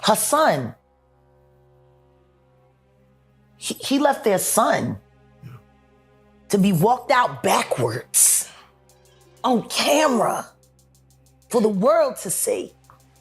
Her son. He left their son to be walked out backwards on camera for the world to see.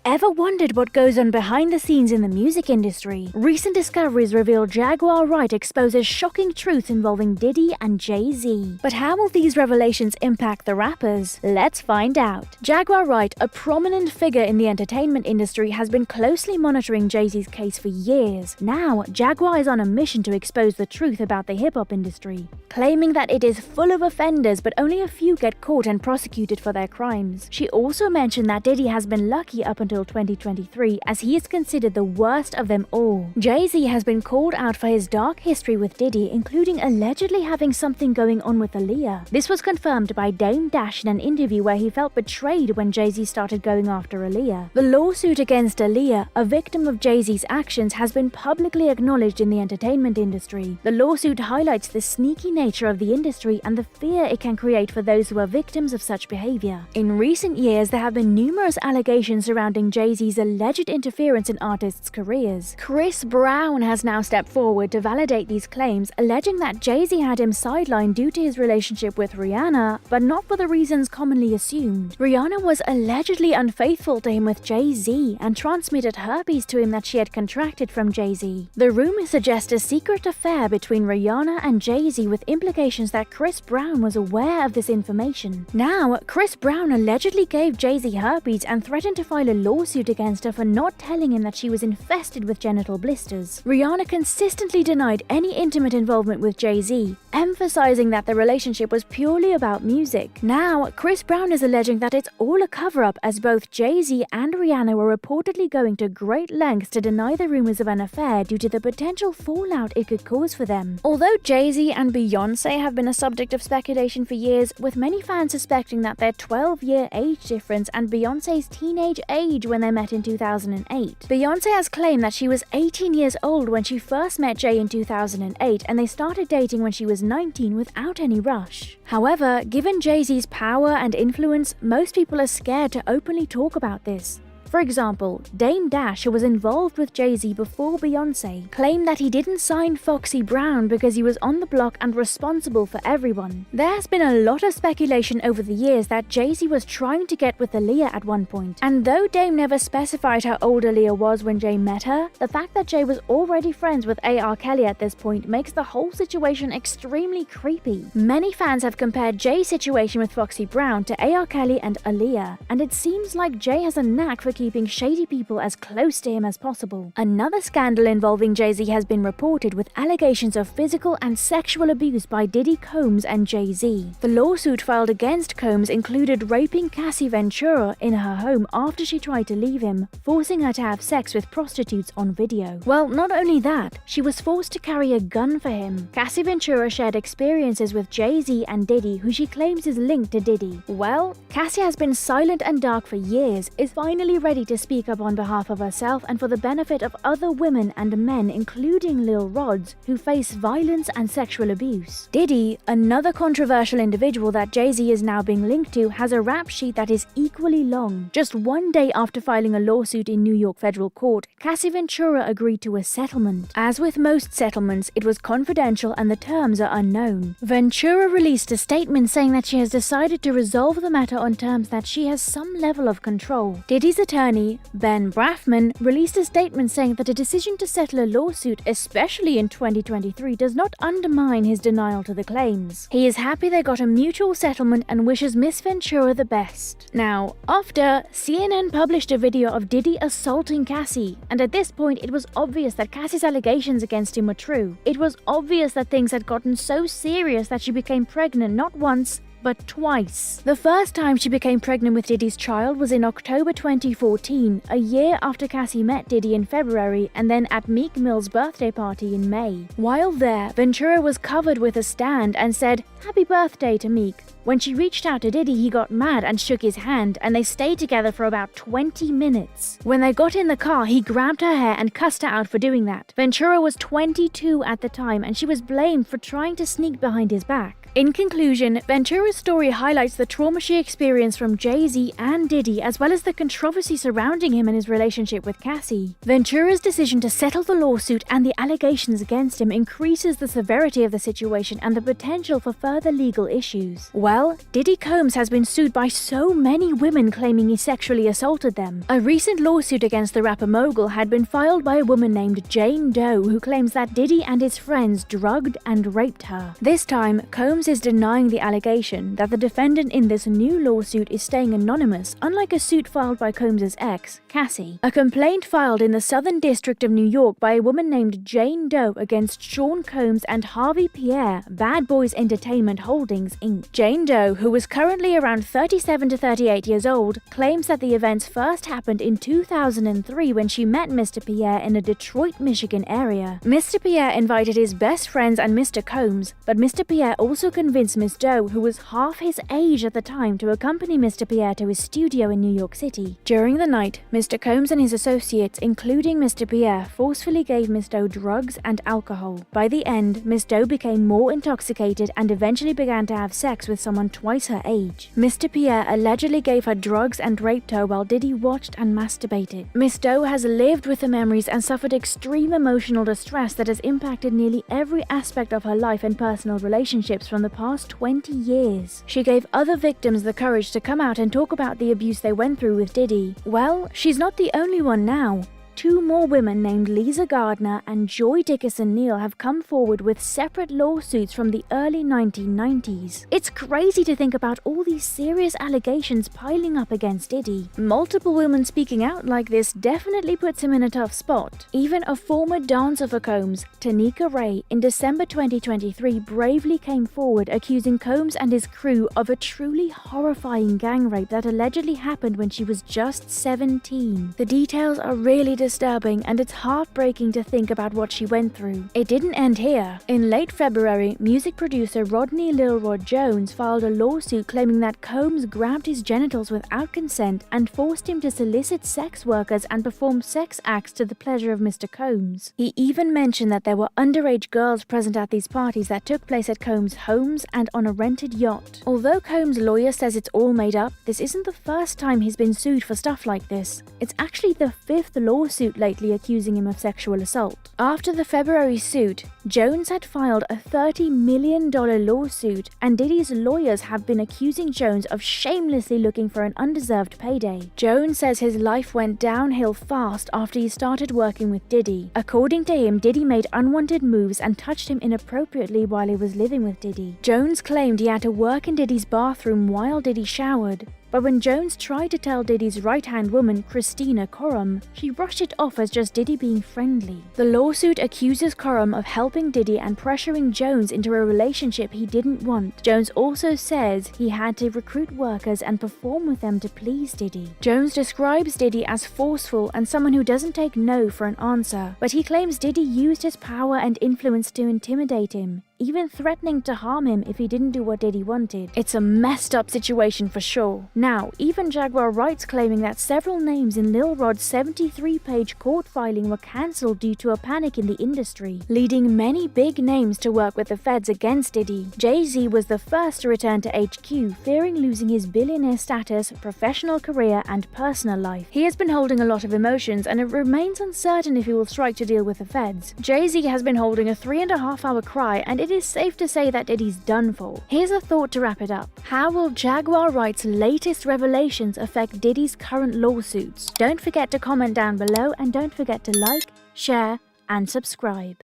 Ever wondered what goes on behind the scenes in the music industry? Recent discoveries reveal Jaguar Wright exposes shocking truths involving Diddy and Jay-Z. But how will these revelations impact the rappers? Let's find out. Jaguar Wright, a prominent figure in the entertainment industry, has been closely monitoring Jay-Z's case for years. Now, Jaguar is on a mission to expose the truth about the hip-hop industry, claiming that it is full of offenders but only a few get caught and prosecuted for their crimes. She also mentioned that Diddy has been lucky up until 2023, as he is considered the worst of them all. Jay-Z has been called out for his dark history with Diddy, including allegedly having something going on with Aaliyah. This was confirmed by Dame Dash in an interview where he felt betrayed when Jay-Z started going after Aaliyah. The lawsuit against Aaliyah, a victim of Jay-Z's actions, has been publicly acknowledged in the entertainment industry. The lawsuit highlights the sneaky nature of the industry and the fear it can create for those who are victims of such behavior. In recent years, there have been numerous allegations surrounding Jay-Z's alleged interference in artists' careers. Chris Brown has now stepped forward to validate these claims, alleging that Jay-Z had him sidelined due to his relationship with Rihanna, but not for the reasons commonly assumed. Rihanna was allegedly unfaithful to him with Jay-Z and transmitted herpes to him that she had contracted from Jay-Z. The rumors suggest a secret affair between Rihanna and Jay-Z, with implications that Chris Brown was aware of this information. Now, Chris Brown allegedly gave Jay-Z herpes and threatened to file a lawsuit against her for not telling him that she was infested with genital blisters. Rihanna consistently denied any intimate involvement with Jay-Z, emphasizing that the relationship was purely about music. Now, Chris Brown is alleging that it's all a cover-up, as both Jay-Z and Rihanna were reportedly going to great lengths to deny the rumors of an affair due to the potential fallout it could cause for them. Although Jay-Z and Beyonce have been a subject of speculation for years, with many fans suspecting that their 12-year age difference and Beyonce's teenage age when they met in 2008. Beyonce has claimed that she was 18 years old when she first met Jay in 2008, and they started dating when she was 19 without any rush. However, given Jay-Z's power and influence, most people are scared to openly talk about this. For example, Dame Dash, who was involved with Jay-Z before Beyonce, claimed that he didn't sign Foxy Brown because he was on the block and responsible for everyone. There has been a lot of speculation over the years that Jay-Z was trying to get with Aaliyah at one point, and though Dame never specified how old Aaliyah was when Jay met her, the fact that Jay was already friends with A.R. Kelly at this point makes the whole situation extremely creepy. Many fans have compared Jay's situation with Foxy Brown to A.R. Kelly and Aaliyah, and it seems like Jay has a knack for keeping shady people as close to him as possible. Another scandal involving Jay-Z has been reported, with allegations of physical and sexual abuse by Diddy, Combs, and Jay-Z. The lawsuit filed against Combs included raping Cassie Ventura in her home after she tried to leave him, forcing her to have sex with prostitutes on video. Well, not only that, she was forced to carry a gun for him. Cassie Ventura shared experiences with Jay-Z and Diddy, who she claims is linked to Diddy. Well, Cassie has been silent and dark for years, is finally ready to speak up on behalf of herself and for the benefit of other women and men, including Lil Rods, who face violence and sexual abuse. Diddy, another controversial individual that Jay-Z is now being linked to, has a rap sheet that is equally long. Just one day after filing a lawsuit in New York federal court, Cassie Ventura agreed to a settlement. As with most settlements, it was confidential and the terms are unknown. Ventura released a statement saying that she has decided to resolve the matter on terms that she has some level of control. Diddy's attorney, Ben Braffman, released a statement saying that a decision to settle a lawsuit, especially in 2023, does not undermine his denial to the claims. He is happy they got a mutual settlement and wishes Miss Ventura the best. Now, after, CNN published a video of Diddy assaulting Cassie, and at this point it was obvious that Cassie's allegations against him were true. It was obvious that things had gotten so serious that she became pregnant not once, but twice. The first time she became pregnant with Diddy's child was in October 2014, a year after Cassie met Diddy in February, and then at Meek Mill's birthday party in May. While there, Ventura was covered with a stand and said, "Happy birthday" to Meek. When she reached out to Diddy, he got mad and shook his hand, and they stayed together for about 20 minutes. When they got in the car, he grabbed her hair and cussed her out for doing that. Ventura was 22 at the time, and she was blamed for trying to sneak behind his back. In conclusion, Ventura's story highlights the trauma she experienced from Jay-Z and Diddy, as well as the controversy surrounding him and his relationship with Cassie. Ventura's decision to settle the lawsuit and the allegations against him increases the severity of the situation and the potential for further legal issues. Well, Diddy Combs has been sued by so many women claiming he sexually assaulted them. A recent lawsuit against the rapper mogul had been filed by a woman named Jane Doe, who claims that Diddy and his friends drugged and raped her. This time, Combs is denying the allegation that the defendant in this new lawsuit is staying anonymous, unlike a suit filed by Combs' ex, Cassie. A complaint filed in the Southern District of New York by a woman named Jane Doe against Sean Combs and Harvey Pierre, Bad Boys Entertainment Holdings, Inc. Jane Doe, who was currently around 37 to 38 years old, claims that the events first happened in 2003 when she met Mr. Pierre in a Detroit, Michigan area. Mr. Pierre invited his best friends and Mr. Combs, but Mr. Pierre also convinced Miss Doe, who was half his age at the time, to accompany Mr. Pierre to his studio in New York City. During the night, Mr. Combs and his associates, including Mr. Pierre, forcefully gave Miss Doe drugs and alcohol. By the end, Miss Doe became more intoxicated and eventually began to have sex with someone twice her age. Mr. Pierre allegedly gave her drugs and raped her while Diddy watched and masturbated. Miss Doe has lived with the memories and suffered extreme emotional distress that has impacted nearly every aspect of her life and personal relationships from the past 20 years. She gave other victims the courage to come out and talk about the abuse they went through with Diddy. Well, she's not the only one now. Two more women named Lisa Gardner and Joy Dickerson Neal have come forward with separate lawsuits from the early 1990s. It's crazy to think about all these serious allegations piling up against Diddy. Multiple women speaking out like this definitely puts him in a tough spot. Even a former dancer for Combs, Tanika Ray, in December 2023 bravely came forward accusing Combs and his crew of a truly horrifying gang rape that allegedly happened when she was just 17. The details are really disturbing, and it's heartbreaking to think about what she went through. It didn't end here. In late February, music producer Rodney Lil Rod Jones filed a lawsuit claiming that Combs grabbed his genitals without consent and forced him to solicit sex workers and perform sex acts to the pleasure of Mr. Combs. He even mentioned that there were underage girls present at these parties that took place at Combs' homes and on a rented yacht. Although Combs' lawyer says it's all made up, this isn't the first time he's been sued for stuff like this. It's actually the fifth lawsuit lately accusing him of sexual assault. After the February suit, Jones had filed a $30 million lawsuit, and Diddy's lawyers have been accusing Jones of shamelessly looking for an undeserved payday. Jones says his life went downhill fast after he started working with Diddy. According to him, Diddy made unwanted moves and touched him inappropriately while he was living with Diddy. Jones claimed he had to work in Diddy's bathroom while Diddy showered. But when Jones tried to tell Diddy's right-hand woman, Christina Coram, she brushed it off as just Diddy being friendly. The lawsuit accuses Coram of helping Diddy and pressuring Jones into a relationship he didn't want. Jones also says he had to recruit workers and perform with them to please Diddy. Jones describes Diddy as forceful and someone who doesn't take no for an answer, but he claims Diddy used his power and influence to intimidate him, even threatening to harm him if he didn't do what Diddy wanted. It's a messed up situation for sure. Now, even Jaguar Wright's claiming that several names in Lil Rod's 73-page court filing were cancelled due to a panic in the industry, leading many big names to work with the feds against Diddy. Jay-Z was the first to return to HQ, fearing losing his billionaire status, professional career, and personal life. He has been holding a lot of emotions, and it remains uncertain if he will strike to deal with the feds. Jay-Z has been holding a 3.5-hour cry, and it is safe to say that Diddy's done for. Here's a thought to wrap it up. How will Jaguar Wright's latest revelations affect Diddy's current lawsuits? Don't forget to comment down below, and don't forget to like, share, and subscribe.